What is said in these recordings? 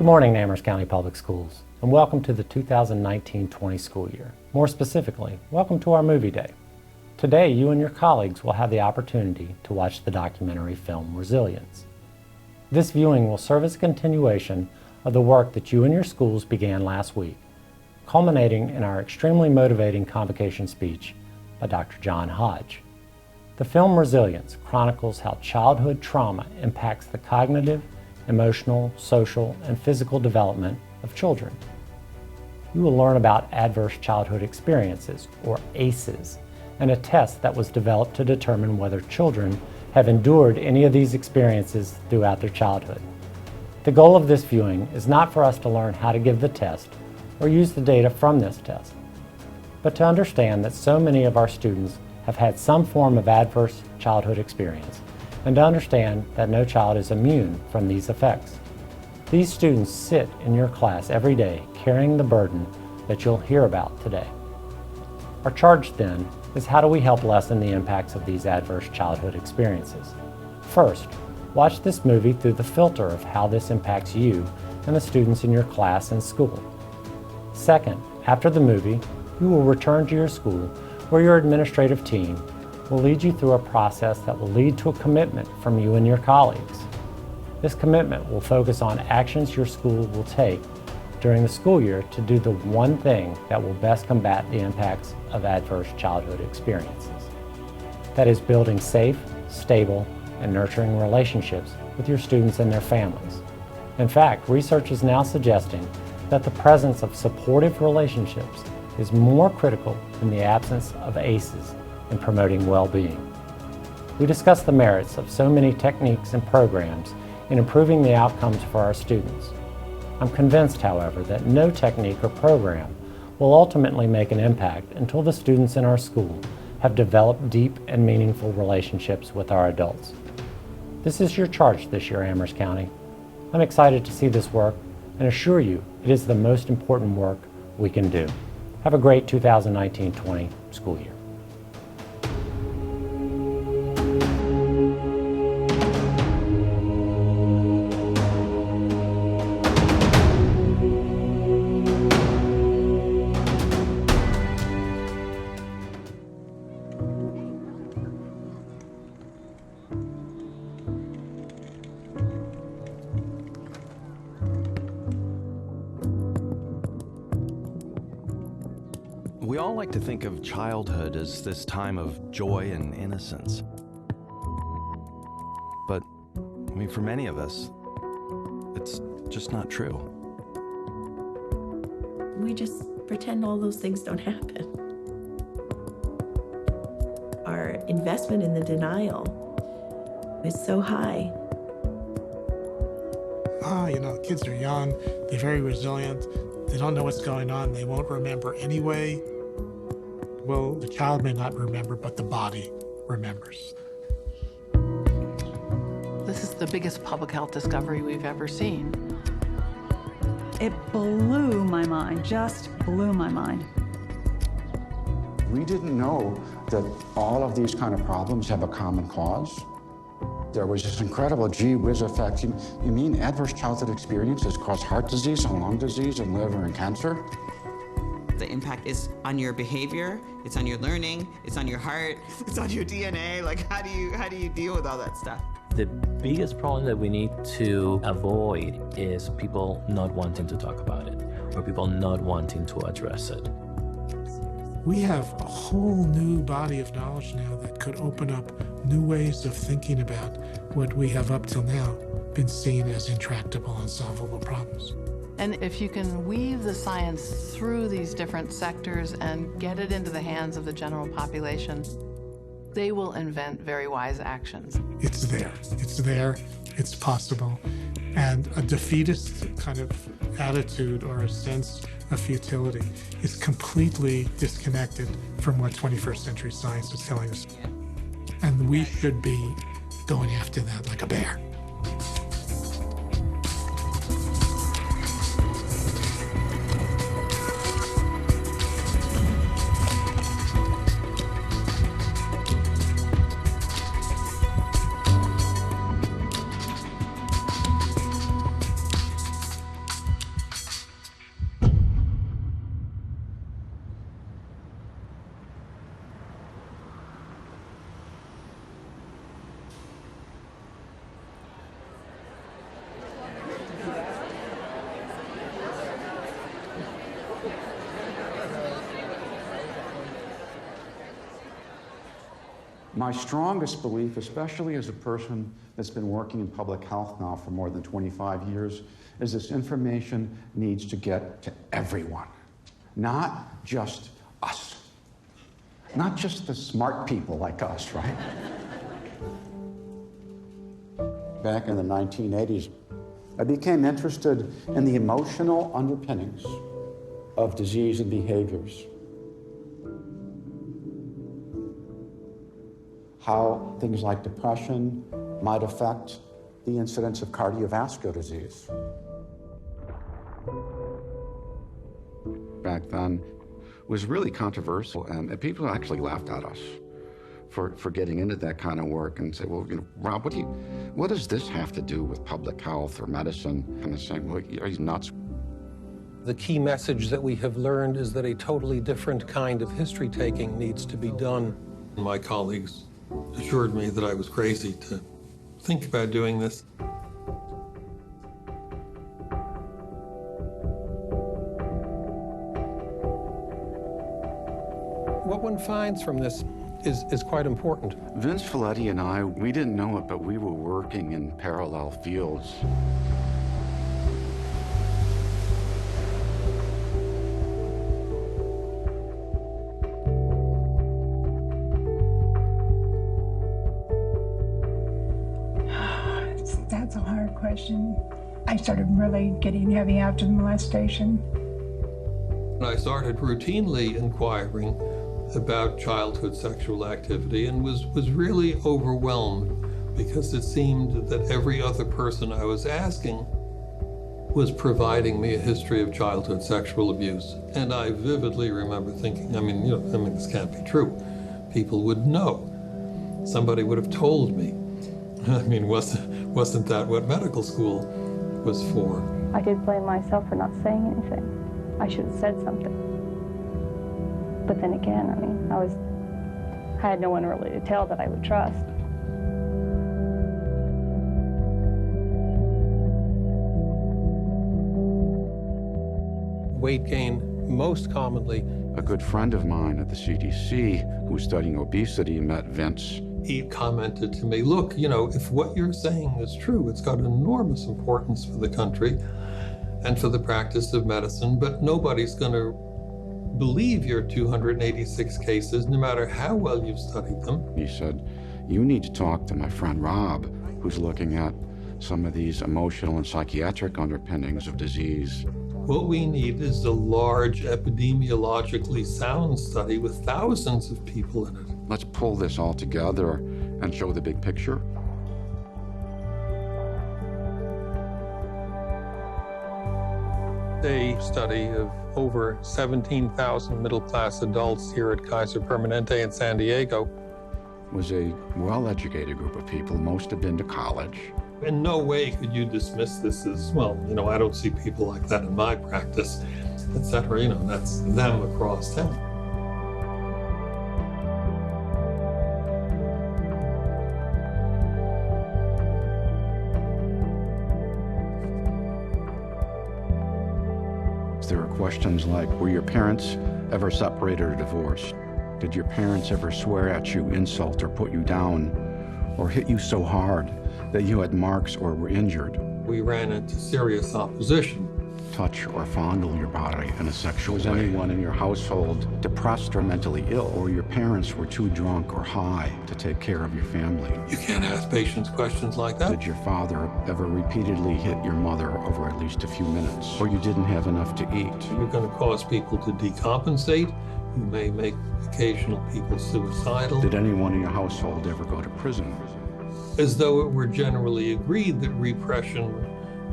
Good morning, Amherst County Public Schools, and welcome to the 2019-20 school year. More specifically, welcome to our movie day. Today, you and your colleagues will have the opportunity to watch the documentary film Resilience. This viewing will serve as a continuation of the work that you and your schools began last week, culminating in our extremely motivating convocation speech by Dr. John Hodge. The film Resilience chronicles how childhood trauma impacts the cognitive, emotional, social, and physical development of children. You will learn about adverse childhood experiences, or ACEs, and a test that was developed to determine whether children have endured any of these experiences throughout their childhood. The goal of this viewing is not for us to learn how to give the test or use the data from this test, but to understand that so many of our students have had some form of adverse childhood experience, and to understand that no child is immune from these effects. These students sit in your class every day carrying the burden that you'll hear about today. Our charge then is, how do we help lessen the impacts of these adverse childhood experiences? First, watch this movie through the filter of how this impacts you and the students in your class and school. Second, after the movie, you will return to your school where your administrative team will lead you through a process that will lead to a commitment from you and your colleagues. This commitment will focus on actions your school will take during the school year to do the one thing that will best combat the impacts of adverse childhood experiences. That is building safe, stable, and nurturing relationships with your students and their families. In fact, research is now suggesting that the presence of supportive relationships is more critical than the absence of ACEs in promoting well-being. We discuss the merits of so many techniques and programs in improving the outcomes for our students. I'm convinced, however, that no technique or program will ultimately make an impact until the students in our school have developed deep and meaningful relationships with our adults. This is your charge this year, Amherst County. I'm excited to see this work and assure you it is the most important work we can do. Have a great 2019-20 school year. We all like to think of childhood as this time of joy and innocence. But, for many of us, it's just not true. We just pretend all those things don't happen. Our investment in the denial is so high. Kids are young, they're very resilient, they don't know what's going on, they won't remember anyway. Well, the child may not remember, but the body remembers. This is the biggest public health discovery we've ever seen. It blew my mind, just blew my mind. We didn't know that all of these kind of problems have a common cause. There was this incredible gee whiz effect. You mean adverse childhood experiences cause heart disease and lung disease and liver and cancer? The impact is on your behavior, it's on your learning, it's on your heart, it's on your DNA. Like, how do you deal with all that stuff? The biggest problem that we need to avoid is people not wanting to talk about it, or people not wanting to address it. We have a whole new body of knowledge now that could open up new ways of thinking about what we have up till now been seen as intractable, unsolvable problems. And if you can weave the science through these different sectors and get it into the hands of the general population, they will invent very wise actions. It's there, it's possible. And a defeatist kind of attitude or a sense of futility is completely disconnected from what 21st century science is telling us. And we should be going after that like a bear. My strongest belief, especially as a person that's been working in public health now for more than 25 years, is this information needs to get to everyone, not just us, not just the smart people like us, right? Back in the 1980s, I became interested in the emotional underpinnings of disease and behaviors. How things like depression might affect the incidence of cardiovascular disease. Back then, it was really controversial, and people actually laughed at us for getting into that kind of work and say, well, you know, Rob, what does this have to do with public health or medicine? And it's saying, well, are you nuts? The key message that we have learned is that a totally different kind of history taking needs to be done. My colleagues assured me that I was crazy to think about doing this. What one finds from this is quite important. Vince Folletti and I, we didn't know it, but we were working in parallel fields. That's a hard question. I started really getting heavy after the molestation. I started routinely inquiring about childhood sexual activity and was really overwhelmed because it seemed that every other person I was asking was providing me a history of childhood sexual abuse. And I vividly remember thinking, this can't be true. People would know. Somebody would have told me. Wasn't that what medical school was for? I did blame myself for not saying anything. I should have said something. But then again, I had no one really to tell that I would trust. Weight gain, most commonly. A good friend of mine at the CDC who was studying obesity met Vince. He commented to me, look, if what you're saying is true, it's got enormous importance for the country and for the practice of medicine, but nobody's going to believe your 286 cases, no matter how well you've studied them. He said, you need to talk to my friend Rob, who's looking at some of these emotional and psychiatric underpinnings of disease. What we need is a large, epidemiologically sound study with thousands of people in it. Let's pull this all together and show the big picture. A study of over 17,000 middle-class adults here at Kaiser Permanente in San Diego. Was a well-educated group of people. Most had been to college. In no way could you dismiss this as, I don't see people like that in my practice, etc. That's them across town. There are questions like, were your parents ever separated or divorced? Did your parents ever swear at you, insult, or put you down, or hit you so hard that you had marks or were injured? We ran into serious opposition. Touch or fondle your body in a sexual way. Was anyone in your household depressed or mentally ill, or your parents were too drunk or high to take care of your family? You can't ask patients questions like that. Did your father ever repeatedly hit your mother over at least a few minutes, or you didn't have enough to eat? You're going to cause people to decompensate. You may make occasional people suicidal. Did anyone in your household ever go to prison? As though it were generally agreed that repression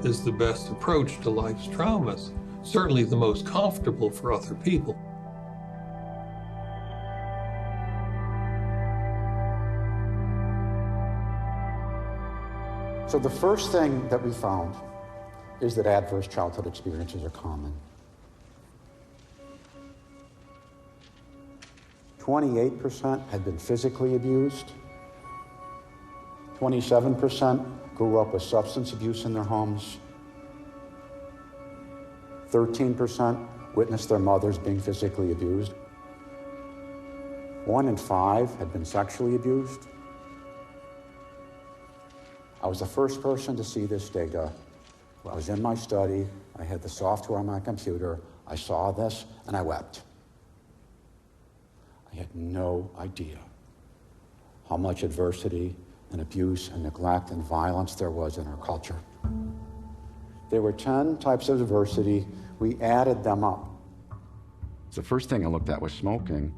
is the best approach to life's traumas, certainly the most comfortable for other people. So the first thing that we found is that adverse childhood experiences are common. 28% had been physically abused. 27% grew up with substance abuse in their homes. 13% witnessed their mothers being physically abused. 1 in 5 had been sexually abused. I was the first person to see this data. I was in my study, I had the software on my computer, I saw this, and I wept. I had no idea how much adversity and abuse and neglect and violence there was in our culture. There were 10 types of adversity. We added them up. The first thing I looked at was smoking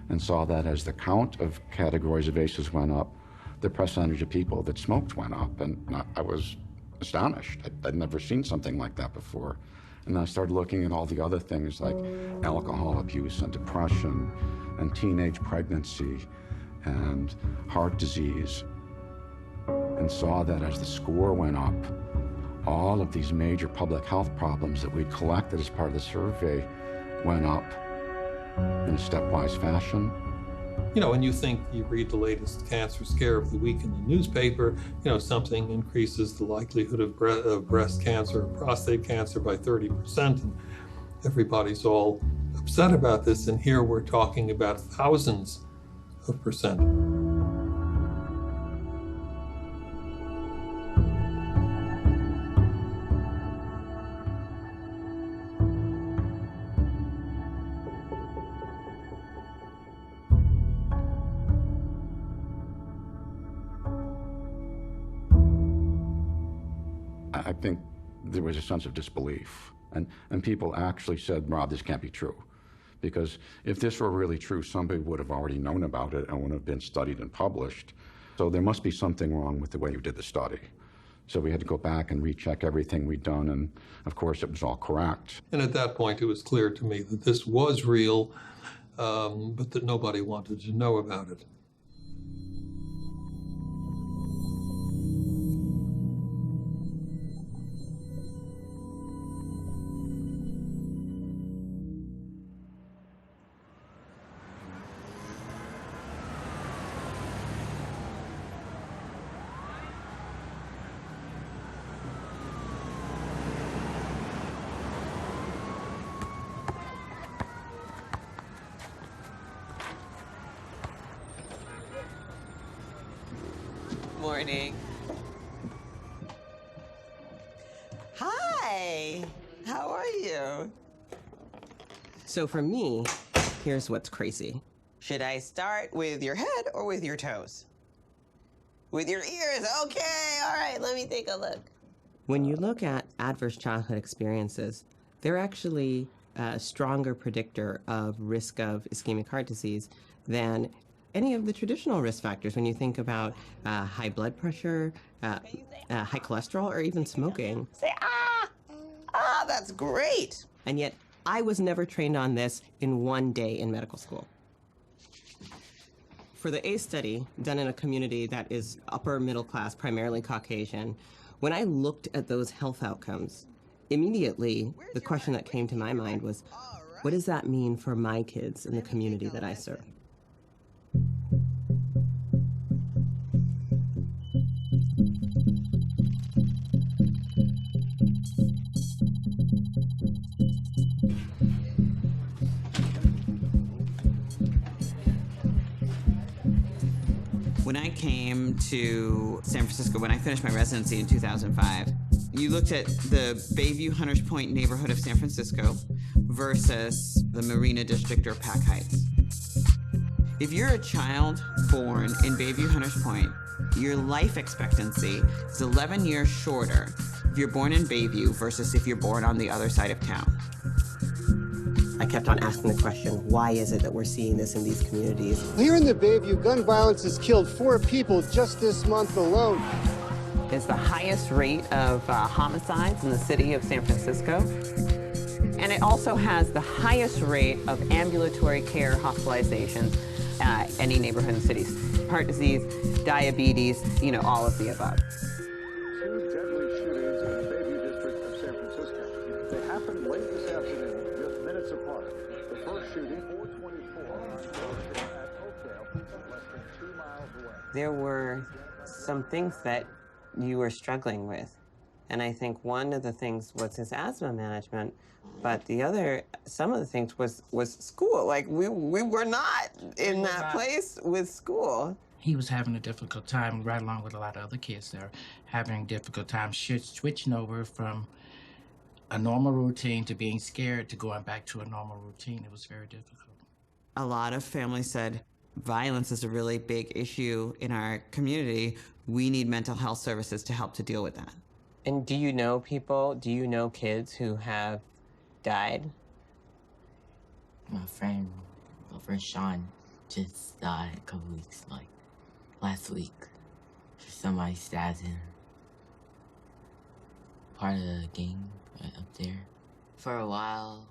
and saw that as the count of categories of ACEs went up, the percentage of people that smoked went up, and I was astonished. I'd never seen something like that before. And I started looking at all the other things like alcohol abuse and depression and teenage pregnancy and heart disease, and saw that as the score went up, all of these major public health problems that we'd collected as part of the survey went up in a stepwise fashion. You know, when you think you read the latest cancer scare of the week in the newspaper, you know, something increases the likelihood of breast cancer or prostate cancer by 30%, and everybody's all upset about this, and here we're talking about thousands of percent. I think there was a sense of disbelief, and people actually said, Rob, this can't be true. Because if this were really true, somebody would have already known about it and would have been studied and published. So there must be something wrong with the way you did the study. So we had to go back and recheck everything we'd done, and of course it was all correct. And at that point it was clear to me that this was real, but that nobody wanted to know about it. Morning. Hi, how are you? So for me, here's what's crazy. Should I start with your head or with your toes? With your ears, okay, all right, let me take a look. When you look at adverse childhood experiences, they're actually a stronger predictor of risk of ischemic heart disease than any of the traditional risk factors when you think about high blood pressure, high cholesterol, or even smoking. Say, that's great. And yet, I was never trained on this in one day in medical school. For the ACE study, done in a community that is upper middle class, primarily Caucasian, when I looked at those health outcomes, immediately the question that came to my mind was, what does that mean for my kids in the community that I serve? When I came to San Francisco, when I finished my residency in 2005, you looked at the Bayview Hunters Point neighborhood of San Francisco versus the Marina District or Pac Heights. If you're a child born in Bayview Hunters Point, your life expectancy is 11 years shorter if you're born in Bayview versus if you're born on the other side of town. I kept on asking the question, why is it that we're seeing this in these communities? Here in the Bayview, gun violence has killed 4 people just this month alone. It's the highest rate of homicides in the city of San Francisco. And it also has the highest rate of ambulatory care hospitalizations any neighborhood in cities. Heart disease, diabetes, you know, all of the above. 2 deadly shootings in the Bayview district of San Francisco. They happened late this afternoon, just minutes apart. The first shooting, 424 at Oakdale, less than 2 miles away. There were some things that you were struggling with And I think one of the things was his asthma management, but some of the things was school. Like we were not in that place with school. He was having a difficult time, right along with a lot of other kids there, having a difficult time switching over from a normal routine to being scared to going back to a normal routine. It was very difficult. A lot of families said, violence is a really big issue in our community. We need mental health services to help to deal with that. And do you know kids who have died? My friend Sean just died a couple weeks, last week. Somebody stabbed him. Part of the gang right up there. For a while,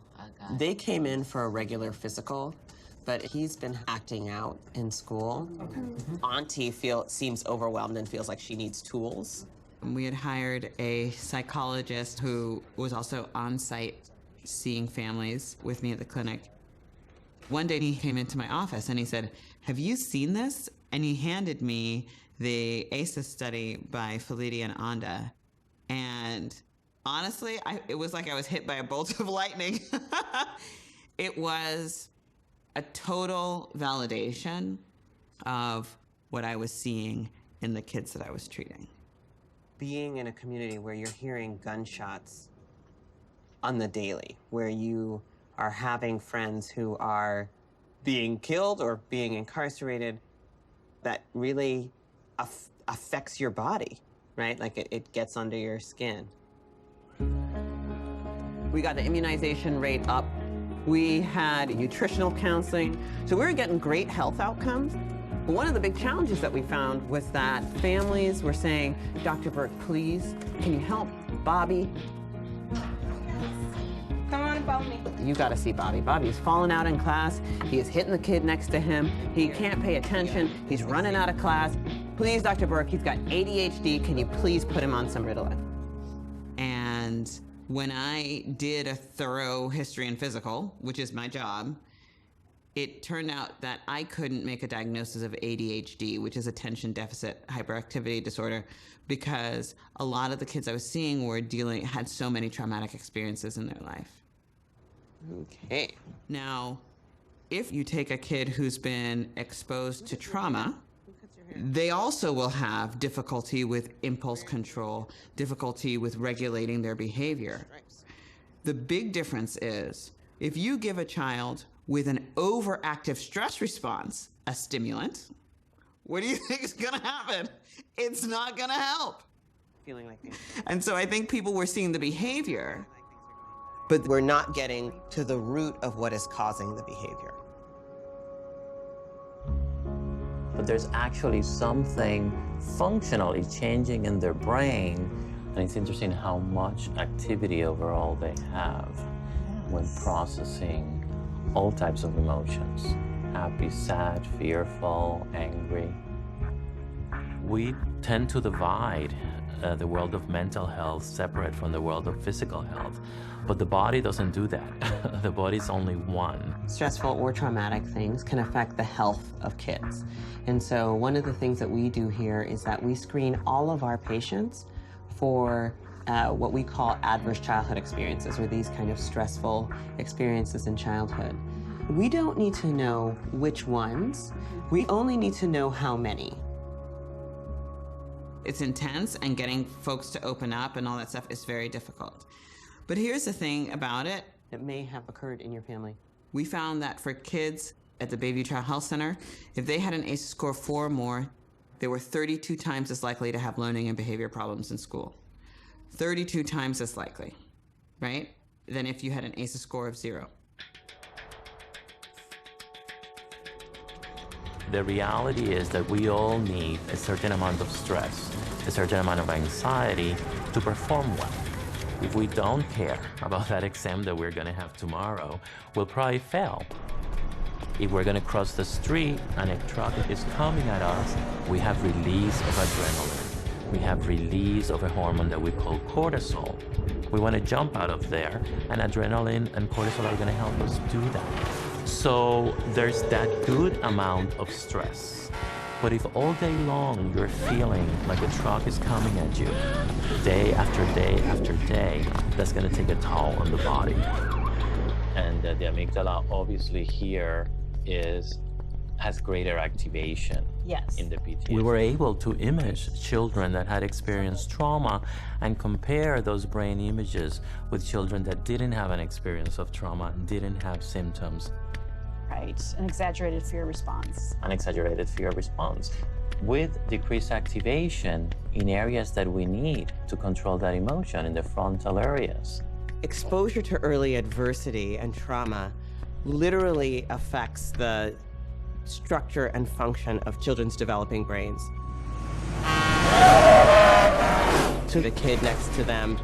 They came in for a regular physical, but he's been acting out in school. Okay. Auntie seems overwhelmed and feels like she needs tools. We had hired a psychologist who was also on site seeing families with me at the clinic. One day he came into my office and he said, "Have you seen this?" And he handed me the ACEPS study by Felitti and Anda. And honestly, it was like I was hit by a bolt of lightning. It was a total validation of what I was seeing in the kids that I was treating. Being in a community where you're hearing gunshots on the daily, where you are having friends who are being killed or being incarcerated, that really affects your body, right? Like it gets under your skin. We got the immunization rate up. We had nutritional counseling. So we were getting great health outcomes. But one of the big challenges that we found was that families were saying, "Dr. Burke, please, can you help Bobby?" Come on and follow me. You gotta see Bobby. Bobby's falling out in class. He is hitting the kid next to him. He can't pay attention. He's running out of class. Please, Dr. Burke, he's got ADHD. Can you please put him on some Ritalin? And when I did a thorough history and physical, which is my job, it turned out that I couldn't make a diagnosis of ADHD, which is attention deficit hyperactivity disorder, because a lot of the kids I was seeing had so many traumatic experiences in their life. Okay. Now, if you take a kid who's been exposed to trauma, they also will have difficulty with impulse control, difficulty with regulating their behavior. The big difference is if you give a child with an overactive stress response a stimulant, what do you think is going to happen? It's not going to help. Feeling like And so I think people were seeing the behavior, but we're not getting to the root of what is causing the behavior. But there's actually something functionally changing in their brain. And it's interesting how much activity overall they have when processing all types of emotions: happy, sad, fearful, angry. We tend to divide the world of mental health separate from the world of physical health. But the body doesn't do that. The body's only one. Stressful or traumatic things can affect the health of kids. And so one of the things that we do here is that we screen all of our patients for what we call adverse childhood experiences, or these kind of stressful experiences in childhood. We don't need to know which ones. We only need to know how many. It's intense, and getting folks to open up and all that stuff is very difficult. But here's the thing about it. It may have occurred in your family. We found that for kids at the Bayview Child Health Center, if they had an ACE score 4 or more, they were 32 times as likely to have learning and behavior problems in school. 32 times as likely, right? Than if you had an ACE score of 0. The reality is that we all need a certain amount of stress, a certain amount of anxiety to perform well. If we don't care about that exam that we're gonna have tomorrow, we'll probably fail. If we're gonna cross the street and a truck is coming at us, we have release of adrenaline. We have release of a hormone that we call cortisol. We wanna jump out of there, and adrenaline and cortisol are gonna help us do that. So there's that good amount of stress. But if all day long you're feeling like a truck is coming at you, day after day after day, that's going to take a toll on the body. And the amygdala obviously here has greater activation in the PTSD. We were able to image children that had experienced trauma and compare those brain images with children that didn't have an experience of trauma, didn't have symptoms. Right, an exaggerated fear response. An exaggerated fear response with decreased activation in areas that we need to control that emotion, in the frontal areas. Exposure to early adversity and trauma literally affects the structure and function of children's developing brains. So the kid next to them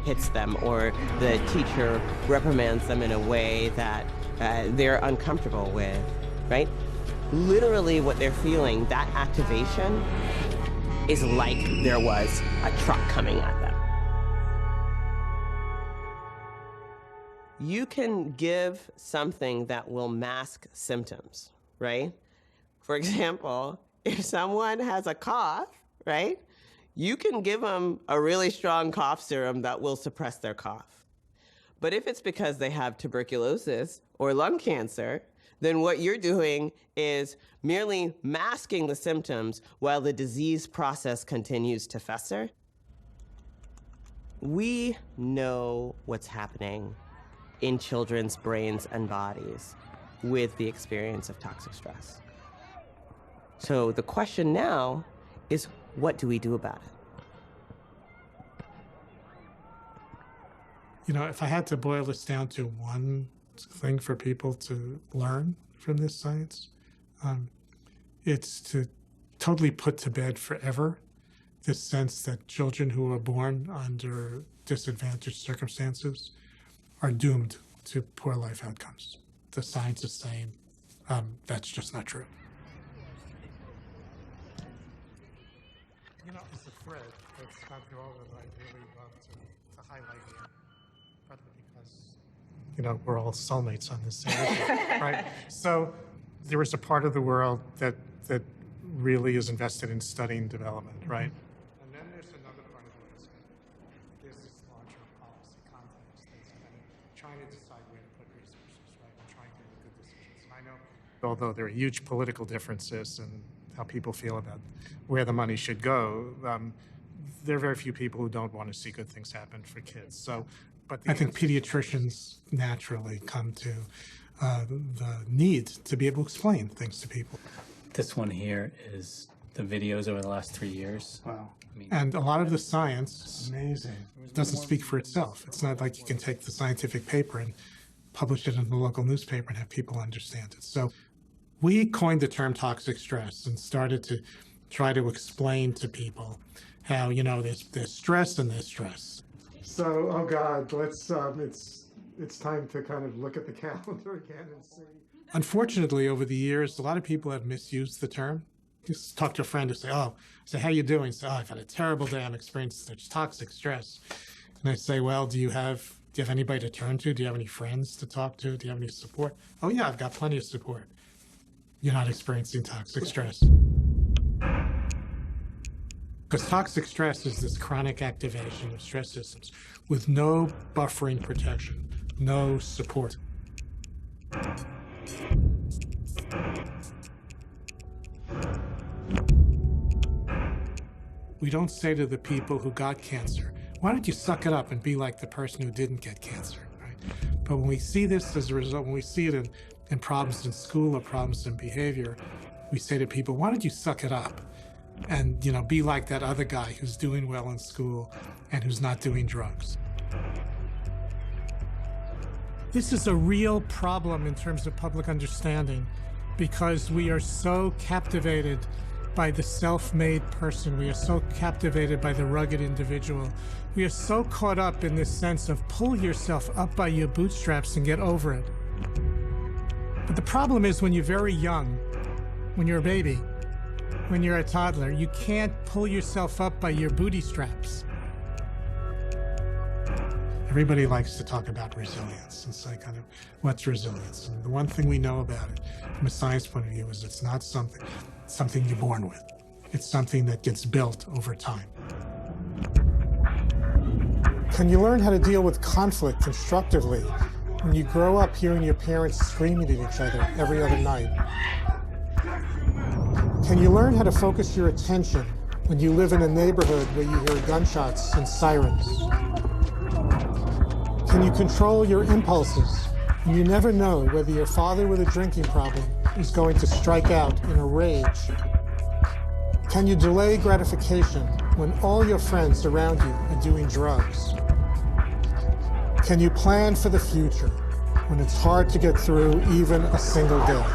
hits them, or the teacher reprimands them in a way that they're uncomfortable with, right? Literally what they're feeling, that activation is like there was a truck coming at them. You can give something that will mask symptoms, right? For example, if someone has a cough, right, you can give them a really strong cough serum that will suppress their cough. But if it's because they have tuberculosis or lung cancer, then what you're doing is merely masking the symptoms while the disease process continues to fester. We know what's happening in children's brains and bodies with the experience of toxic stress. So the question now is, what do we do about it? You know, if I had to boil this down to one thing for people to learn from this science, it's to totally put to bed forever this sense that children who are born under disadvantaged circumstances are doomed to poor life outcomes. The science is saying that's just not true. You know, it's a thread that's gone through all that I really love to highlight here, partly because, you know, we're all soulmates on this issue, right? So there is a part of the world that really is invested in studying development, right? And then there's another part of the world. There's this larger policy context that's kind of trying to decide where to put resources, right? And trying to make good decisions. And I know, although there are huge political differences in how people feel about where the money should go, there are very few people who don't want to see good things happen for kids. So, but I think pediatricians naturally come to the need to be able to explain things to people. This one here is the videos over the last 3 years. Wow. And a lot of the science doesn't speak for itself. It's not like you can take the scientific paper and publish it in the local newspaper and have people understand it. So we coined the term toxic stress and started to try to explain to people how, you know, there's stress and there's stress. So, oh God, let's, it's time to kind of look at the calendar again and see. Unfortunately, over the years, a lot of people have misused the term. Just talk to a friend and say, oh, I say, how you doing? Say, oh, I've had a terrible day. I'm experiencing such toxic stress. And I say, well, do you have anybody to turn to? Do you have any friends to talk to? Do you have any support? Oh yeah, I've got plenty of support. You're not experiencing toxic stress. Because toxic stress is this chronic activation of stress systems with no buffering protection, no support. We don't say to the people who got cancer, why don't you suck it up and be like the person who didn't get cancer, right? But when we see this as a result, when we see it in problems in school or problems in behavior, we say to people, why don't you suck it up and, you know, be like that other guy who's doing well in school and who's not doing drugs. This is a real problem in terms of public understanding because we are so captivated by the self-made person. We are so captivated by the rugged individual. We are so caught up in this sense of pull yourself up by your bootstraps and get over it. But the problem is when you're very young, when you're a baby, when you're a toddler, you can't pull yourself up by your booty straps. Everybody likes to talk about resilience and say kind of, what's resilience? And the one thing we know about it from a science point of view is it's not something you're born with. It's something that gets built over time. Can you learn how to deal with conflict constructively when you grow up hearing your parents screaming at each other every other night? Can you learn how to focus your attention when you live in a neighborhood where you hear gunshots and sirens? Can you control your impulses when you never know whether your father with a drinking problem is going to strike out in a rage? Can you delay gratification when all your friends around you are doing drugs? Can you plan for the future when it's hard to get through even a single day?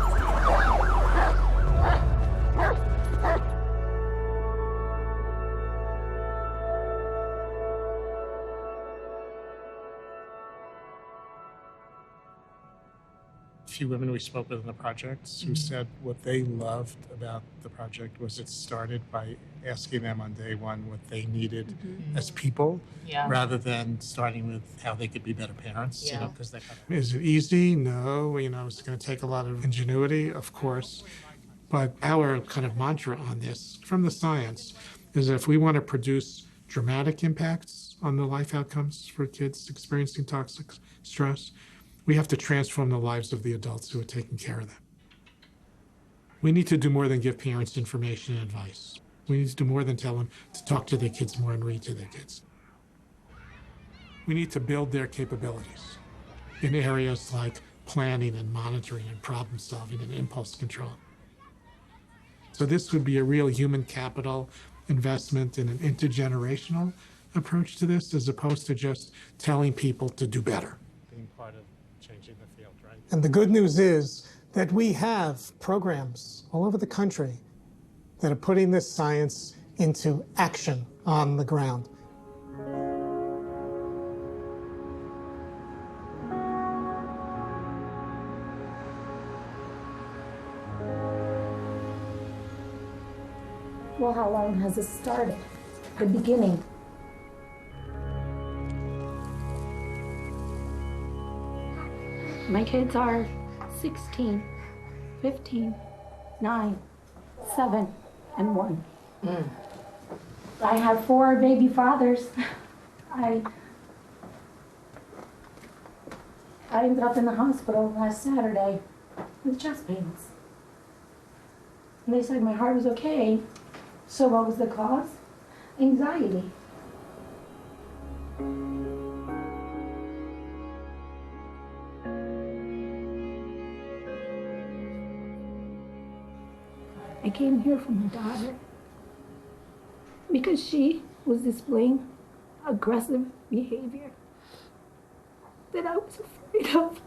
A few women we spoke with in the projects who said what they loved about the project was it started by asking them on day one what they needed as people, rather than starting with how they could be better parents. You know, 'cause they Is it easy? No. You know, it's going to take a lot of ingenuity, of course. But our kind of mantra on this from the science is that if we want to produce dramatic impacts on the life outcomes for kids experiencing toxic stress, we have to transform the lives of the adults who are taking care of them. We need to do more than give parents information and advice. We need to do more than tell them to talk to their kids more and read to their kids. We need to build their capabilities in areas like planning and monitoring and problem solving and impulse control. So this would be a real human capital investment in an intergenerational approach to this, as opposed to just telling people to do better. Being part of changing the field, right? And the good news is that we have programs all over the country that are putting this science into action on the ground. Well, how long has this started? The beginning. My kids are 16, 15, 9, 7, and 1. I have 4 baby fathers. I ended up in the hospital last Saturday with chest pains. And they said my heart was okay. So what was the cause? Anxiety. I came here for my daughter because she was displaying aggressive behavior that I was afraid of.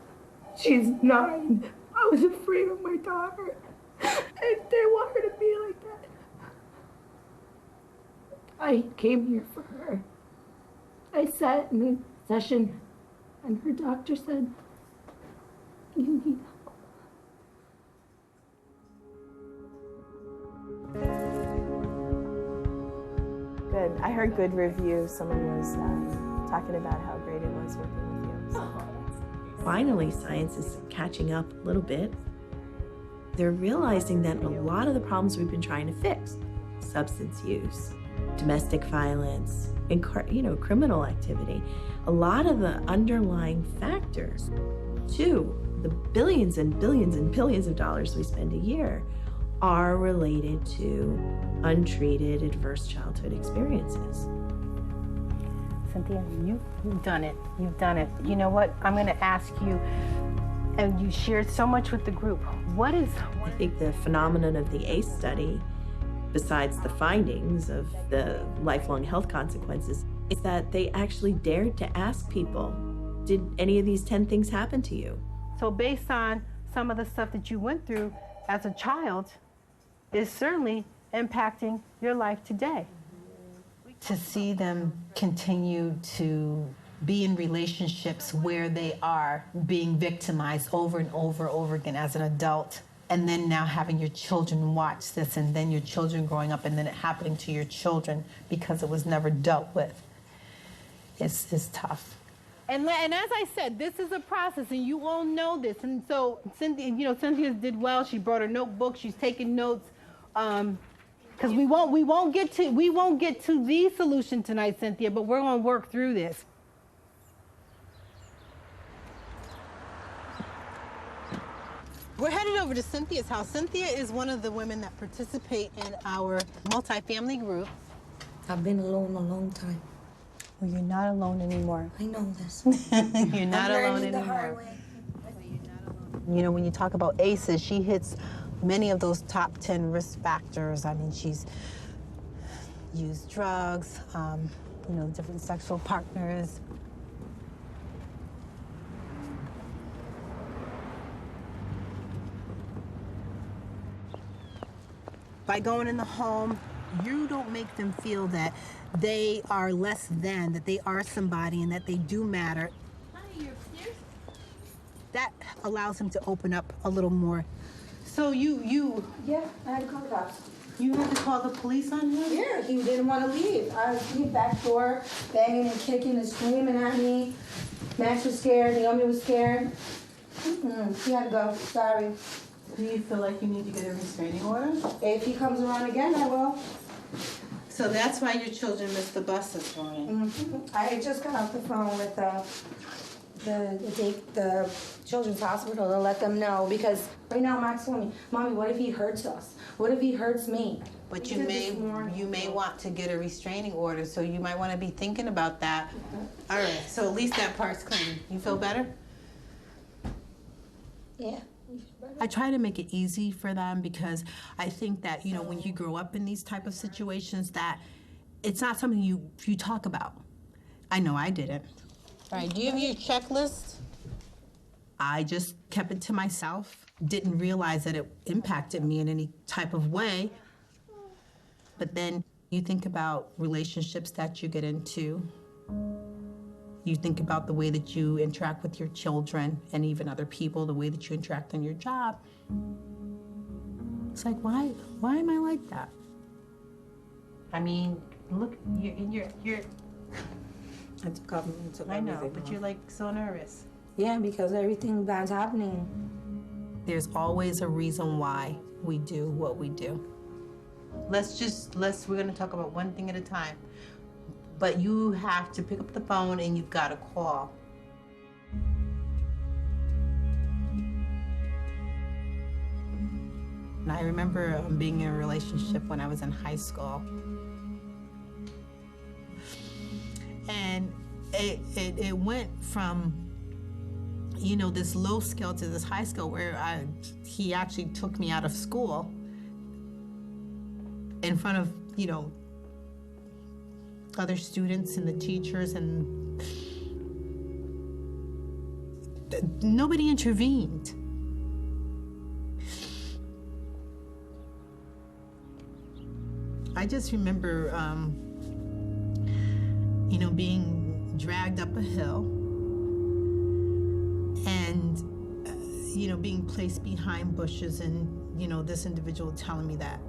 She's 9. I was afraid of my daughter. I didn't want her to be like that. I came here for her. I sat in a session and her doctor said, "You need help." Good. I heard good reviews. Someone was talking about how great it was working with you. So. Finally, science is catching up a little bit. They're realizing that a lot of the problems we've been trying to fix, substance use, domestic violence, and criminal activity, a lot of the underlying factors to the billions and billions and billions of dollars we spend a year are related to untreated adverse childhood experiences. Cynthia, you've done it. You've done it. You know what? I'm going to ask you, and you shared so much with the group. I think the phenomenon of the ACE study, besides the findings of the lifelong health consequences, is that they actually dared to ask people, did any of these 10 things happen to you? So based on some of the stuff that you went through as a child, is certainly impacting your life today. To see them continue to be in relationships where they are being victimized over and over again as an adult, and then now having your children watch this, and then your children growing up, and then it happening to your children because it was never dealt with, is tough. And as I said, this is a process, and you all know this. And so Cynthia did well. She brought her notebook. She's taking notes. Because we won't get to the solution tonight, Cynthia, but we're going to work through this. We're headed over to Cynthia's house. Cynthia is one of the women that participate in our multifamily group. I've been alone a long time. Well, you're not alone anymore. I know this. You're not alone the anymore. hard way. You know, when you talk about ACEs, she hits many of those top 10 risk factors. I mean, she's used drugs, different sexual partners. By going in the home, you don't make them feel that they are less than, that they are somebody and that they do matter. Hi, you're upstairs? That allows him to open up a little more. So you... Yeah, I had to call the cops. You had to call the police on him? Yeah, he didn't want to leave. I was in the back door, banging and kicking and screaming at me. Max was scared, Naomi was scared. He had to go, sorry. Do you feel like you need to get a restraining order? If he comes around again, I will. So that's why your children missed the bus this morning? I just got off the phone with the children's hospital to let them know, because right now Max told me, Mommy, what if he hurts us? What if he hurts me? But you may want to get a restraining order, so you might want to be thinking about that. All right, so at least that part's clean. You feel better? Yeah. I try to make it easy for them, because I think that, when you grow up in these type of situations, that it's not something you talk about. I know I didn't. All right, do you have your checklist? I just kept it to myself. Didn't realize that it impacted me in any type of way. But then you think about relationships that you get into. You think about the way that you interact with your children and even other people, the way that you interact on your job. It's like, why am I like that? I mean, look, you're. I took off and took I know, everything but off. you're like so nervous. Yeah, because everything bad's happening. There's always a reason why we do what we do. We're gonna talk about one thing at a time. But you have to pick up the phone and you've got to call. And I remember being in a relationship when I was in high school. And it went from, this low scale to this high scale where he actually took me out of school in front of, other students and the teachers, and nobody intervened. I just remember, being dragged up a hill and, being placed behind bushes, and, this individual telling me that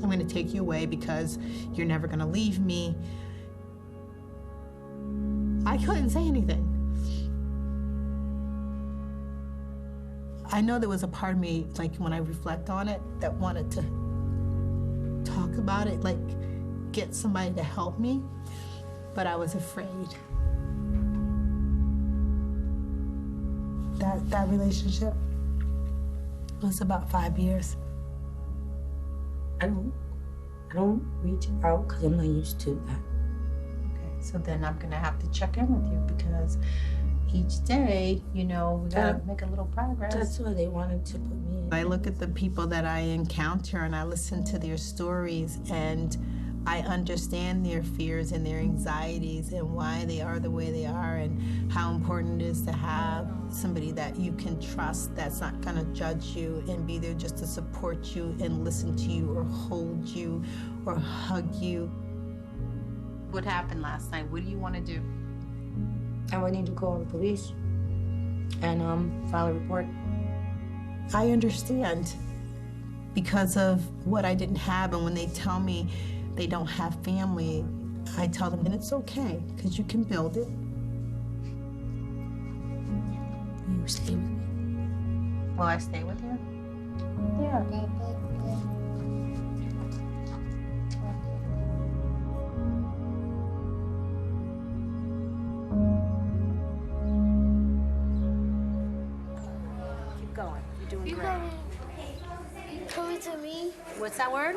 I'm going to take you away because you're never going to leave me. I couldn't say anything. I know there was a part of me, like when I reflect on it, that wanted to talk about it, like get somebody to help me, but I was afraid. That relationship was about 5 years. I don't reach out because I'm not used to that. Okay, so then I'm gonna have to check in with you, because each day, we gotta make a little progress. That's why they wanted to put me in. I look at the people that I encounter and I listen to their stories, and I understand their fears and their anxieties and why they are the way they are, and how important it is to have somebody that you can trust, that's not gonna judge you and be there just to support you and listen to you or hold you or hug you. What happened last night? What do you want to do? I would need to call the police and file a report. I understand, because of what I didn't have, and when they tell me they don't have family, I tell them, and it's okay, because you can build it. you stay with me? Will I stay with you? Yeah. Keep going. You're doing great. Come to me. What's that word?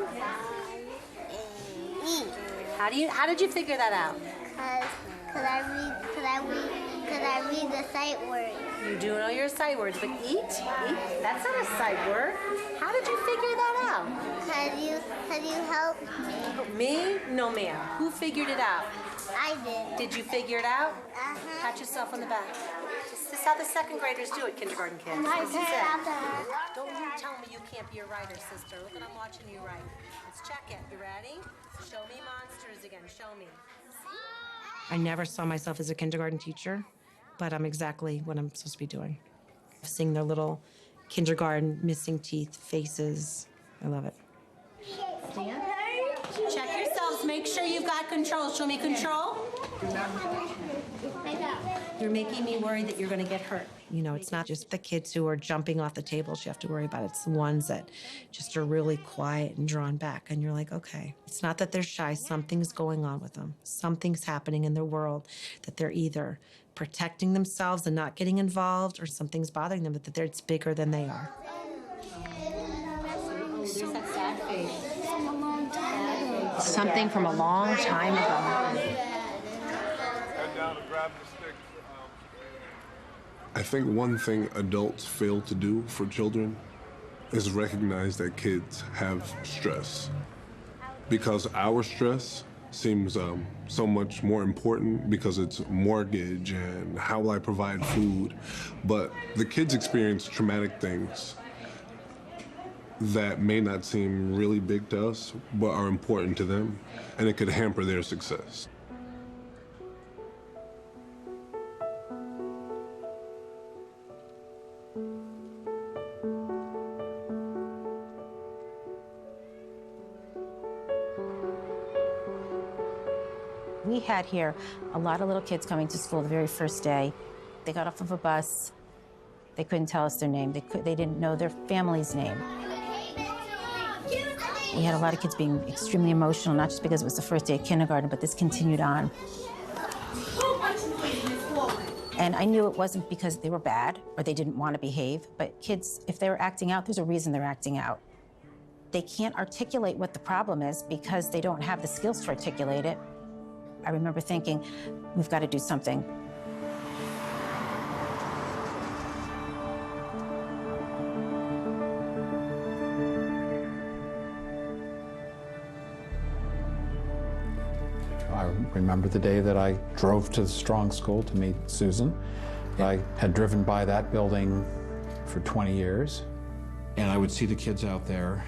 How did you figure that out? Cause I read the sight words. You do know your sight words, but eat? That's not a sight word. How did you figure that out? Cause you helped me. Me? No, ma'am. Who figured it out? I did. Did you figure it out? Pat yourself on the back. This is how the second graders do it, kindergarten kids. This is it. Don't you tell me you can't be a writer, sister. Look, I'm watching you write. Let's check it. You ready? Show me monsters again. Show me. I never saw myself as a kindergarten teacher, but I'm exactly what I'm supposed to be doing. Seeing their little kindergarten missing teeth faces. I love it. Stand. Check yourselves. Make sure you've got control. Show me control. You're making me worried that you're going to get hurt. You know, it's not just the kids who are jumping off the tables you have to worry about. It's the ones that just are really quiet and drawn back. And you're like, okay, it's not that they're shy. Something's going on with them. Something's happening in their world that they're either protecting themselves and not getting involved, or something's bothering them, but that it's bigger than they are. There's that sad face. Something from a long time ago. Head down and grab the stick. I think one thing adults fail to do for children is recognize that kids have stress. Because our stress seems so much more important because it's mortgage and how will I provide food. But the kids experience traumatic things that may not seem really big to us, but are important to them, and it could hamper their success. We had here a lot of little kids coming to school the very first day. They got off of a bus. They couldn't tell us their name. They didn't know their family's name. We had a lot of kids being extremely emotional, not just because it was the first day of kindergarten, but this continued on. And I knew it wasn't because they were bad or they didn't want to behave, but kids, if they were acting out, there's a reason they're acting out. They can't articulate what the problem is because they don't have the skills to articulate it. I remember thinking, we've got to do something. I remember the day that I drove to the Strong School to meet Susan. I had driven by that building for 20 years, and I would see the kids out there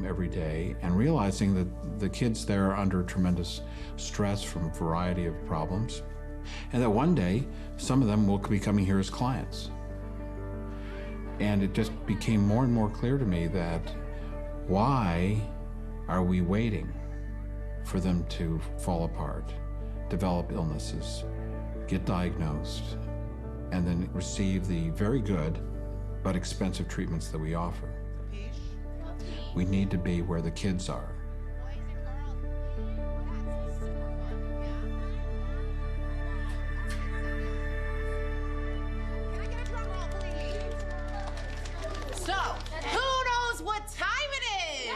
every day, and realizing that the kids there are under tremendous stress from a variety of problems, and that one day some of them will be coming here as clients. And it just became more and more clear to me that why are we waiting for them to fall apart, develop illnesses, get diagnosed, and then receive the very good but expensive treatments that we offer? We need to be where the kids are. So, who knows what time it is?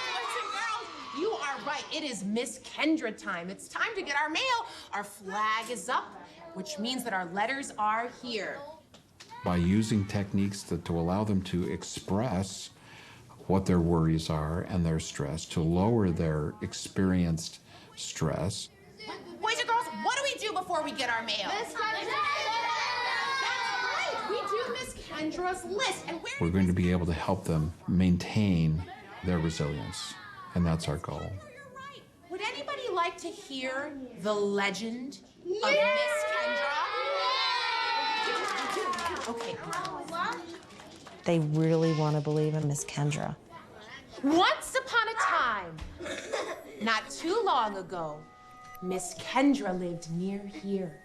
Boys and girls, you are right. It is Miss Kendra time. It's time to get our mail. Our flag is up, which means that our letters are here. By using techniques to allow them to express what their worries are and their stress, to lower their experienced stress. Boys and girls, what do we do before we get our mail? Miss Kendra! That's right, we do Miss Kendra's list. And We're going to be able to help them maintain their resilience, and that's our goal. Would anybody like to hear the legend of Miss Kendra? Okay. They really want to believe in Miss Kendra. Once upon a time, not too long ago, Miss Kendra lived near here.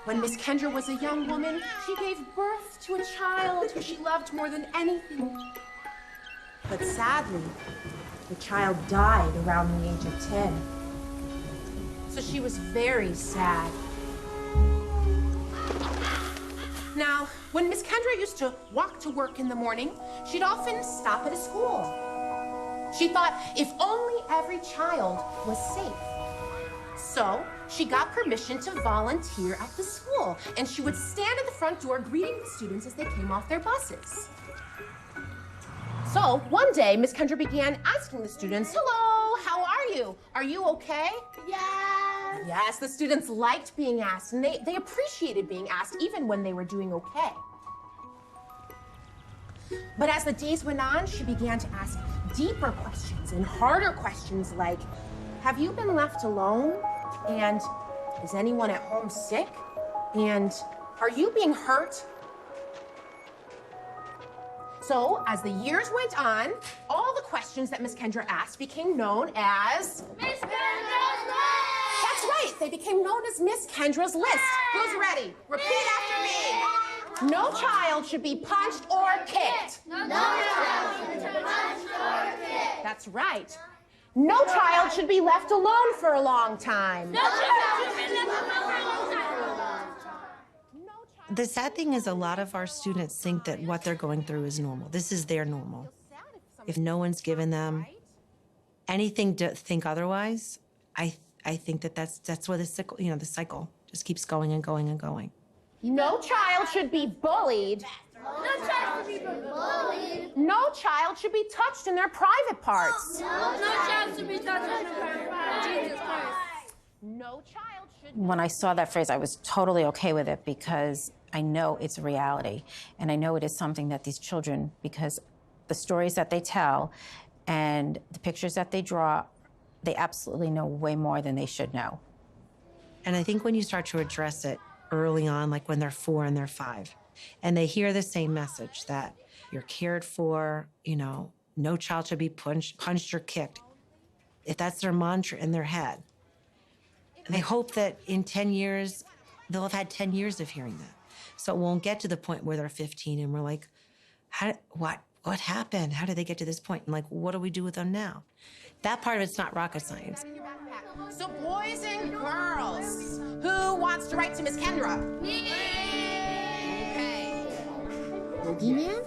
When Miss Kendra was a young woman, she gave birth to a child who she loved more than anything. But sadly, the child died around the age of 10. So she was very sad. Now, when Miss Kendra used to walk to work in the morning, she'd often stop at a school. She thought if only every child was safe. So she got permission to volunteer at the school, and she would stand at the front door greeting the students as they came off their buses. So one day, Miss Kendra began asking the students, "Hello, how are you? Are you okay?" Yes. Yes, the students liked being asked, and they appreciated being asked even when they were doing okay. But as the days went on, she began to ask deeper questions and harder questions like, have you been left alone? And is anyone at home sick? And are you being hurt? So as the years went on, all the questions that Miss Kendra asked became known as Miss Kendra's List! That's right, they became known as Miss Kendra's List. Who's ready? Repeat after me. No child should be punched or kicked. No child should be punched or kicked. That's right. No child should be left alone for a long time. No child should be left alone for a long time. The sad thing is a lot of our students think that what they're going through is normal. This is their normal. If no one's given them anything to think otherwise, I think that's where the cycle just keeps going and going and going. No child should be bullied. No child should be bullied. No child should be touched in their private parts. No child should be touched in their private parts. Jesus Christ. No child should. When I saw that phrase, I was totally okay with it because I know it's a reality. And I know it is something that these children, because the stories that they tell and the pictures that they draw, they absolutely know way more than they should know. And I think when you start to address it early on, like when they're 4 and they're 5, and they hear the same message that you're cared for, no child should be punched or kicked. If that's their mantra in their head, and I hope that in 10 years, they'll have had 10 years of hearing that. So it won't get to the point where they're 15 and we're like, what happened? How did they get to this point? And like, what do we do with them now? That part of it's not rocket science. So boys and girls, who wants to write to Miss Kendra? Me. Okay. Boogeyman?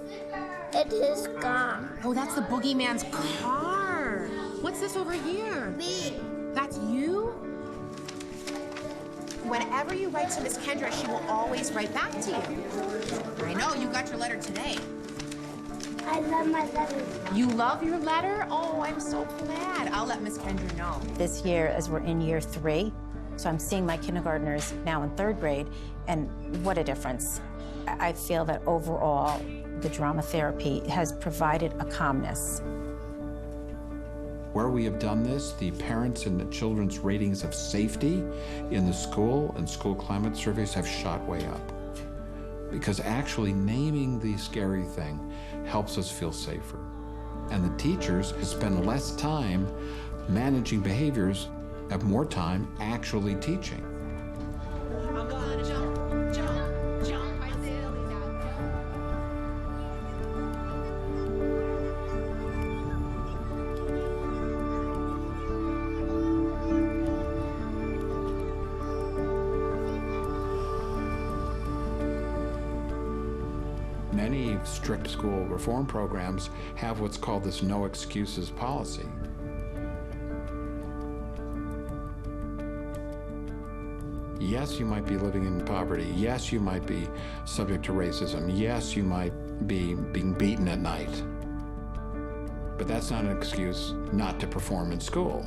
It is gone. Oh, that's the boogeyman's car. What's this over here? Me. That's you? Whenever you write to Miss Kendra, she will always write back to you. I know, you got your letter today. I love my letter. You love your letter? Oh, I'm so glad. I'll let Miss Kendra know. This year, as we're in year 3, so I'm seeing my kindergartners now in 3rd grade, and what a difference. I feel that overall, the drama therapy has provided a calmness. Where we have done this, the parents and the children's ratings of safety in the school and school climate surveys have shot way up. Because actually naming the scary thing helps us feel safer. And the teachers spend less time managing behaviors, have more time actually teaching. I'm gonna jump, jump, jump my silly now. Many strict school reform programs have what's called this no excuses policy. Yes, you might be living in poverty. Yes, you might be subject to racism. Yes, you might be being beaten at night. But that's not an excuse not to perform in school.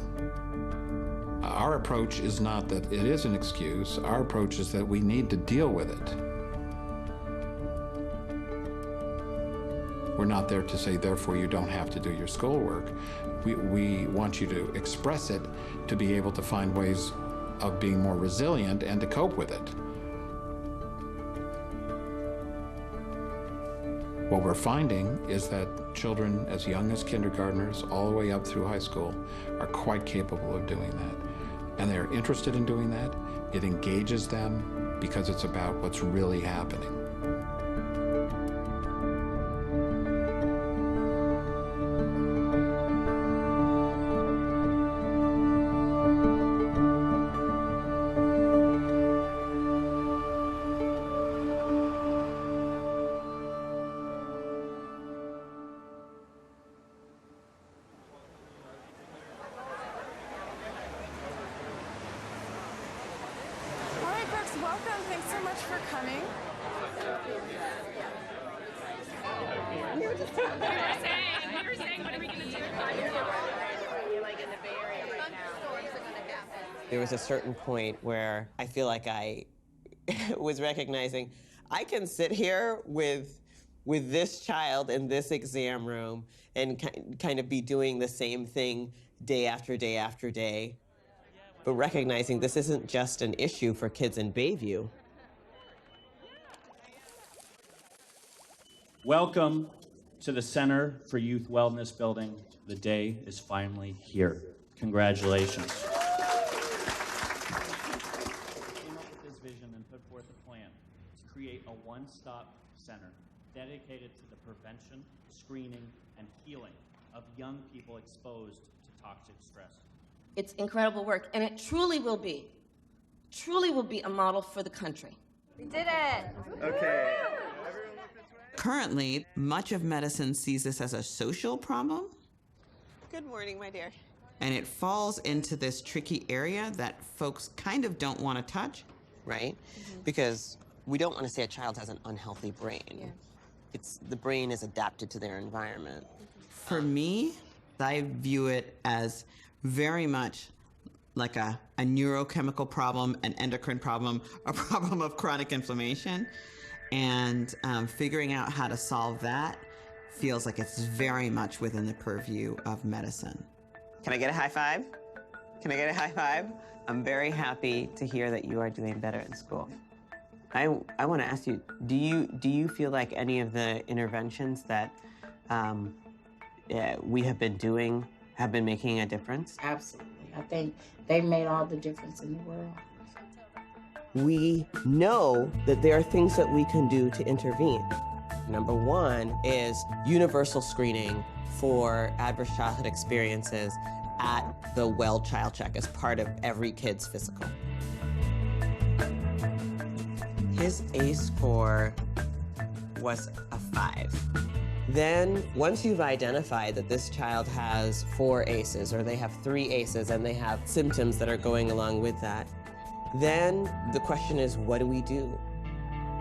Our approach is not that it is an excuse. Our approach is that we need to deal with it. We're not there to say, therefore, you don't have to do your schoolwork. We want you to express it to be able to find ways of being more resilient and to cope with it. What we're finding is that children as young as kindergartners all the way up through high school are quite capable of doing that. And they're interested in doing that. It engages them because it's about what's really happening. Welcome. Thanks so much for coming. We were saying, what are we going to do? You're like in the Bay Area right now. There was a certain point where I feel like I was recognizing I can sit here with this child in this exam room and kind of be doing the same thing day after day after day. But recognizing this isn't just an issue for kids in Bayview. Welcome to the Center for Youth Wellness building. The day is finally here. Congratulations. We came up with this vision and put forth a plan to create a one-stop center dedicated to the prevention, screening, and healing of young people exposed to toxic stress. It's incredible work, and it truly will be a model for the country. We did it. Okay. Currently, much of medicine sees this as a social problem. Good morning, my dear. And it falls into this tricky area that folks kind of don't want to touch. Right? Because we don't want to say a child has an unhealthy brain. Yeah. The brain is adapted to their environment. For me, I view it as very much like a neurochemical problem, an endocrine problem, a problem of chronic inflammation. And figuring out how to solve that feels like it's very much within the purview of medicine. Can I get a high five? Can I get a high five? I'm very happy to hear that you are doing better in school. I want to ask you, do you feel like any of the interventions that we have been doing have been making a difference? Absolutely. I think they've made all the difference in the world. We know that there are things that we can do to intervene. Number one is universal screening for adverse childhood experiences at the Well Child Check as part of every kid's physical. His ACE score was a 5. Then, once you've identified that this child has 4 ACEs, or they have 3 ACEs, and they have symptoms that are going along with that, then the question is, what do we do?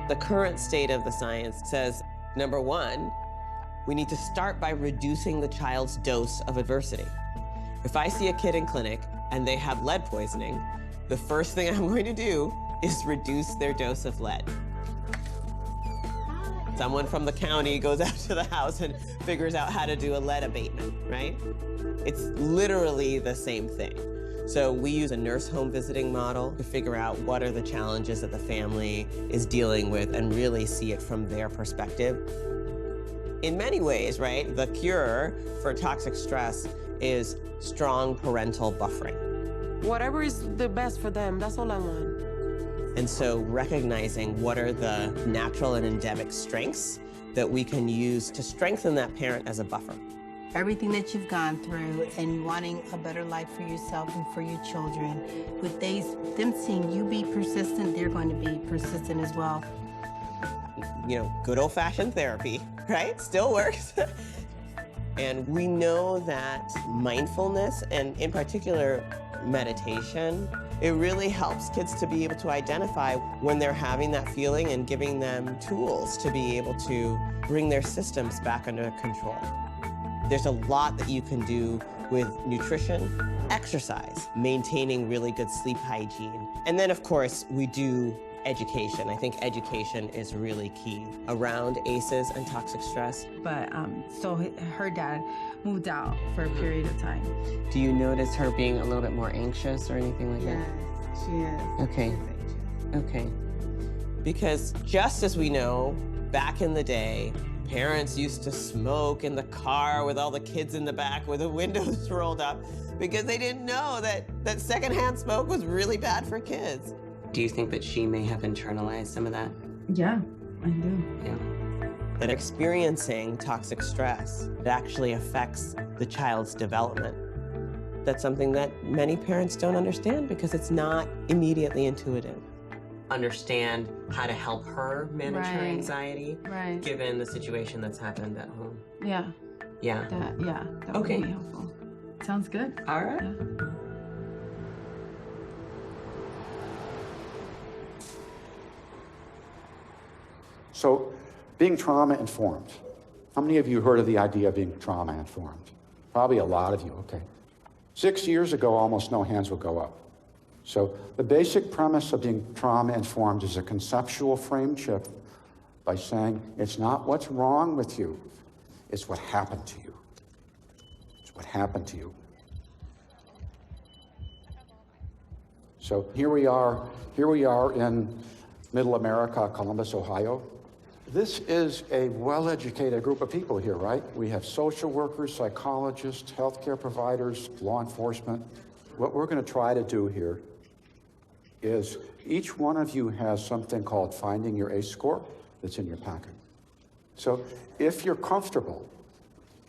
The current state of the science says, number one, we need to start by reducing the child's dose of adversity. If I see a kid in clinic and they have lead poisoning, the first thing I'm going to do is reduce their dose of lead. Someone from the county goes out to the house and figures out how to do a lead abatement, right? It's literally the same thing. So we use a nurse home visiting model to figure out what are the challenges that the family is dealing with and really see it from their perspective. In many ways, right, the cure for toxic stress is strong parental buffering. Whatever is the best for them, that's all I want. And so recognizing what are the natural and endemic strengths that we can use to strengthen that parent as a buffer. Everything that you've gone through and wanting a better life for yourself and for your children, with them seeing you be persistent, they're going to be persistent as well. You know, good old-fashioned therapy, right? Still works. And we know that mindfulness, and in particular meditation, it really helps kids to be able to identify when they're having that feeling and giving them tools to be able to bring their systems back under control. There's a lot that you can do with nutrition, exercise, maintaining really good sleep hygiene. And then, of course, we do education. I think education is really key around ACEs and toxic stress. But so her dad moved out for a period of time. Do you notice her being a little bit more anxious or anything like that? Yes, she is. Okay. Okay. Because just as we know, back in the day, parents used to smoke in the car with all the kids in the back with the windows rolled up because they didn't know that secondhand smoke was really bad for kids. Do you think that she may have internalized some of that? Yeah, I do. Yeah. That experiencing toxic stress, it actually affects the child's development. That's something that many parents don't understand because it's not immediately intuitive. Understand how to help her manage her anxiety, given the situation that's happened at home. Yeah. Yeah. That Okay. would be helpful. Sounds good. All right. Yeah. So, being trauma-informed. How many of you heard of the idea of being trauma-informed? Probably a lot of you, okay. 6 years ago, almost no hands would go up. So, the basic premise of being trauma-informed is a conceptual frame shift by saying, it's not what's wrong with you, it's what happened to you. It's what happened to you. So here we are in Middle America, Columbus, Ohio. This is a well-educated group of people here, right? We have social workers, psychologists, healthcare providers, law enforcement. What we're going to try to do here is each one of you has something called Finding Your ACE score that's in your packet. So if you're comfortable,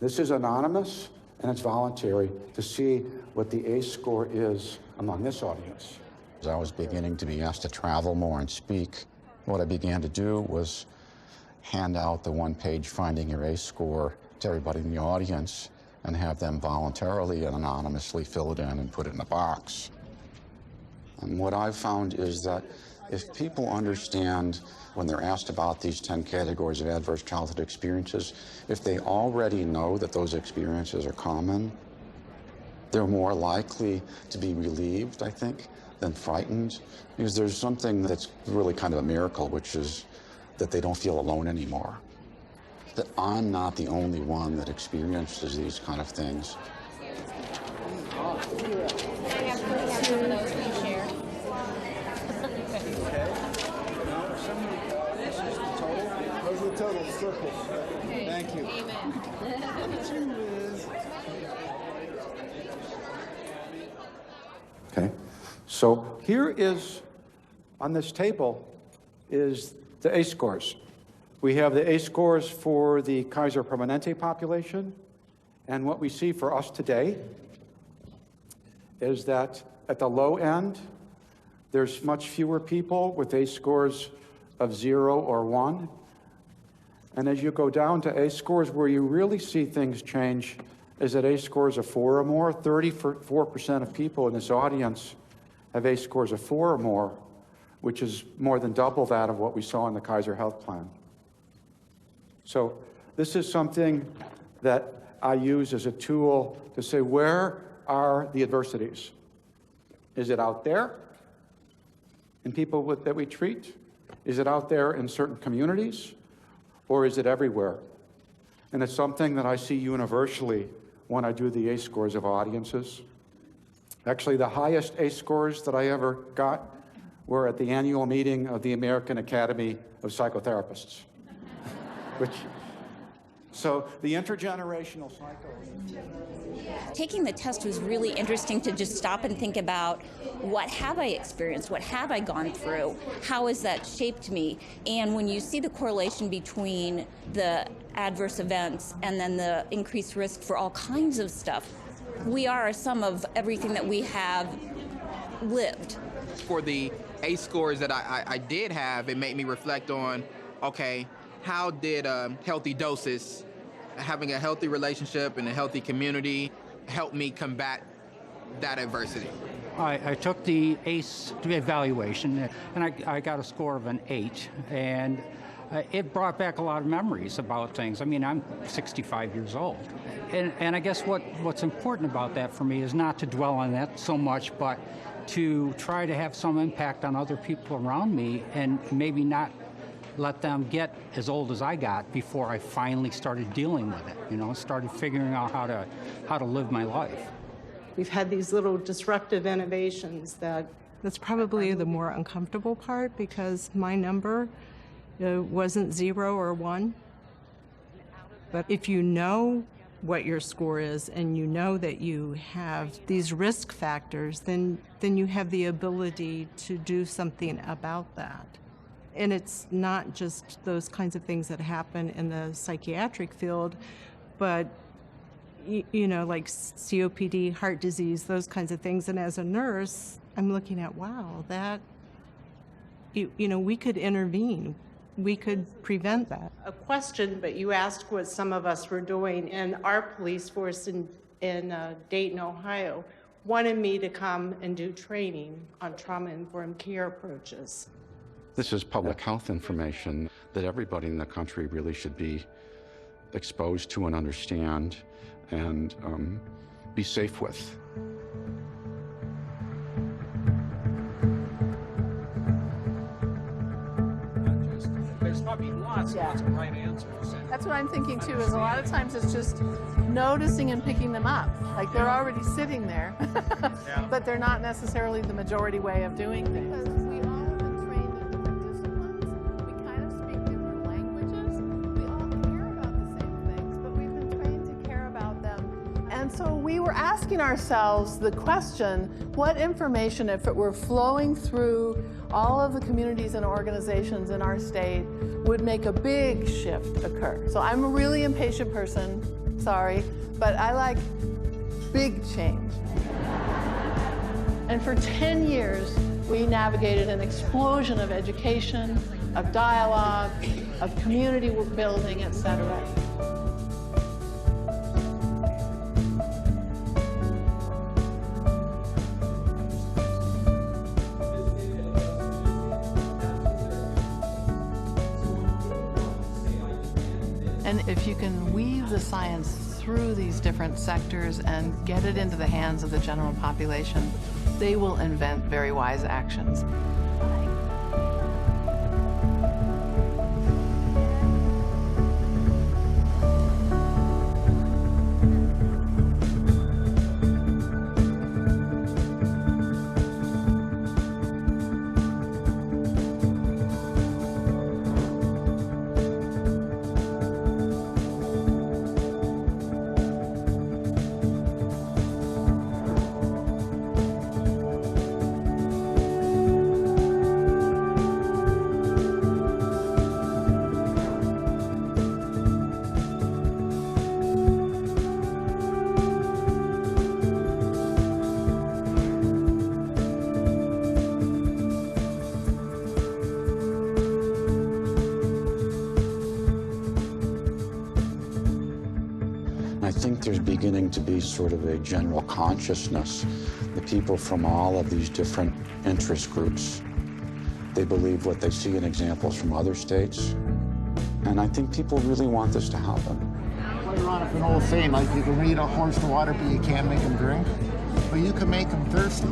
this is anonymous and it's voluntary to see what the ACE score is among this audience. As I was beginning to be asked to travel more and speak, what I began to do was hand out the one-page Finding Your ACE score to everybody in the audience and have them voluntarily and anonymously fill it in and put it in a box. And what I've found is that if people understand when they're asked about these 10 categories of adverse childhood experiences, if they already know that those experiences are common, they're more likely to be relieved, I think, than frightened. Because there's something that's really kind of a miracle, which is that they don't feel alone anymore. That I'm not the only one that experiences these kind of things. Those are the total circles. Thank you. Okay, so here is, on this table, is the ACE scores. We have the ACE scores for the Kaiser Permanente population, and what we see for us today is that at the low end, there's much fewer people with ACE scores of 0 or 1. And as you go down to ACE scores where you really see things change is at ACE scores of 4 or more. 34% of people in this audience have ACE scores of 4 or more, which is more than double that of what we saw in the Kaiser Health Plan. So this is something that I use as a tool to say, where are the adversities? Is it out there in people that we treat? Is it out there in certain communities? Or is it everywhere? And it's something that I see universally when I do the ACE scores of audiences. Actually, the highest ACE scores that I ever got were at the annual meeting of the American Academy of Psychotherapists. So the intergenerational cycle. Taking the test was really interesting to just stop and think about, what have I experienced? What have I gone through? How has that shaped me? And when you see the correlation between the adverse events and then the increased risk for all kinds of stuff, we are a sum of everything that we have lived. For the ACE scores that I did have, it made me reflect on, okay, how did healthy doses, having a healthy relationship and a healthy community, help me combat that adversity? I took the ACE evaluation, and I got a score of an 8, and it brought back a lot of memories about things. I mean, I'm 65 years old, and I guess what's important about that for me is not to dwell on that so much, but to try to have some impact on other people around me, and maybe not let them get as old as I got before I finally started dealing with it, you know, started figuring out how to live my life. We've had these little disruptive innovations that's probably the more uncomfortable part, because my number wasn't 0 or 1. But if you know what your score is and you know that you have these risk factors, then you have the ability to do something about that. And it's not just those kinds of things that happen in the psychiatric field, but you know, like COPD, heart disease, those kinds of things. And as a nurse, I'm looking at, wow, that, you know, we could intervene. We could prevent that. A question, but you asked what some of us were doing, and our police force in Dayton, Ohio, wanted me to come and do training on trauma-informed care approaches. This is public health information that everybody in the country really should be exposed to and understand and be safe with. There's probably lots and lots of right answers. That's what I'm thinking too, is a lot of times it's just noticing and picking them up. Like they're already sitting there, but they're not necessarily the majority way of doing things. Because we all have been trained in different disciplines. We kind of speak different languages. We all care about the same things, but we've been trained to care about them. And so we were asking ourselves the question, what information, if it were flowing through all of the communities and organizations in our state, would make a big shift occur? So I'm a really impatient person, sorry, but I like big change. And for 10 years, we navigated an explosion of education, of dialogue, of community building, et cetera. And if you can weave the science through these different sectors and get it into the hands of the general population, they will invent very wise actions. I think there's beginning to be sort of a general consciousness. The people from all of these different interest groups, they believe what they see in examples from other states. And I think people really want this to happen. Later on, if an old saying, like you can lead a horse to water, but you can't make him drink, but you can make him thirsty.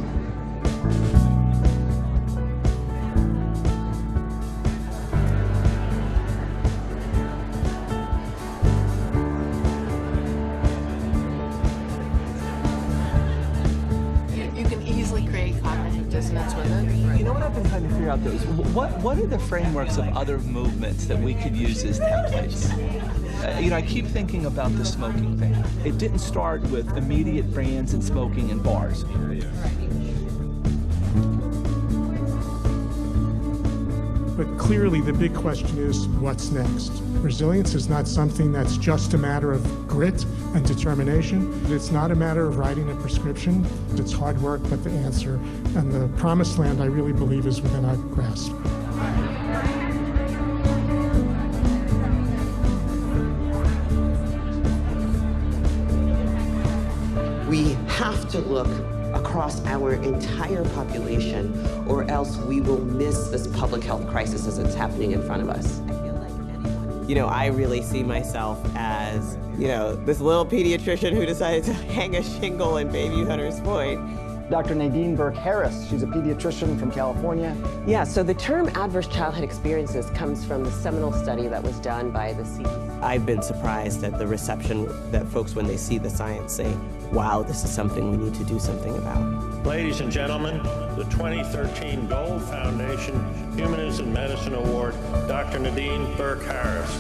You know what I've been trying to figure out though is what are the frameworks of other movements that we could use as templates? You know, I keep thinking about the smoking thing. It didn't start with immediate bans and smoking in bars. But clearly the big question is, what's next? Resilience is not something that's just a matter of grit and determination. It's not a matter of writing a prescription. It's hard work, but the answer and the promised land, I really believe, is within our grasp. We have to look across our entire population, or else we will miss this public health crisis as it's happening in front of us. You know, I really see myself as, you know, this little pediatrician who decided to hang a shingle in Baby Hunters Point. Dr. Nadine Burke-Harris, she's a pediatrician from California. Yeah, so the term adverse childhood experiences comes from the seminal study that was done by the CDC. I've been surprised at the reception that folks, when they see the science, say, wow, this is something we need to do something about. Ladies and gentlemen, the 2013 Gold Foundation Humanism Medicine Award, Dr. Nadine Burke-Harris.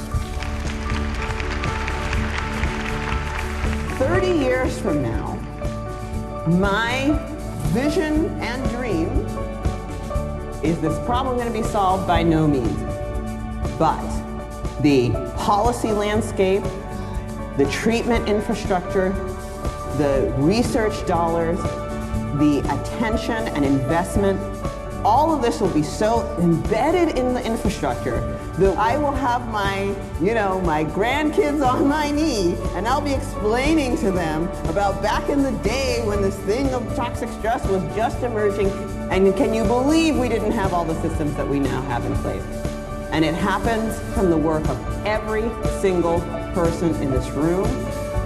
30 years from now, my vision and dream is this problem going to be solved? By no means. But the policy landscape, the treatment infrastructure, the research dollars, the attention and investment, all of this will be so embedded in the infrastructure that I will have my, my grandkids on my knee, and I'll be explaining to them about back in the day when this thing of toxic stress was just emerging, and can you believe we didn't have all the systems that we now have in place? And it happens from the work of every single person in this room,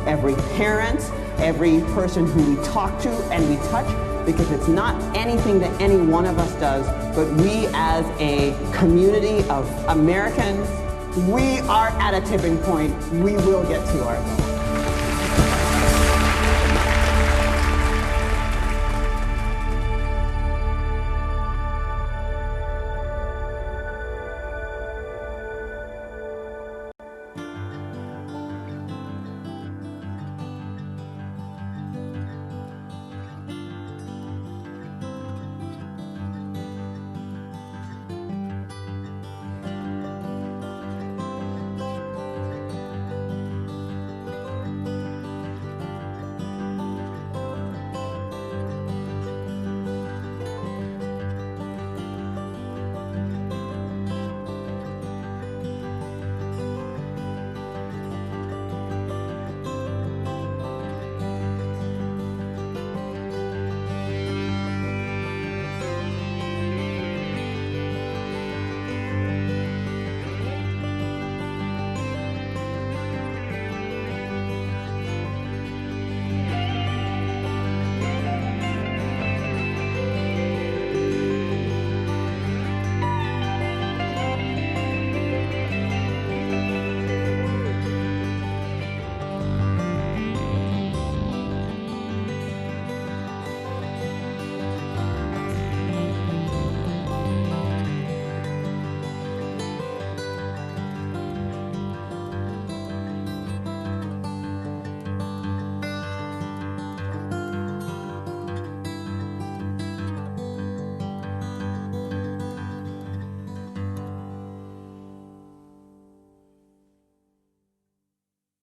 every parent, every person who we talk to and we touch, because it's not anything that any one of us does, but we as a community of Americans, we are at a tipping point. We will get to our goal.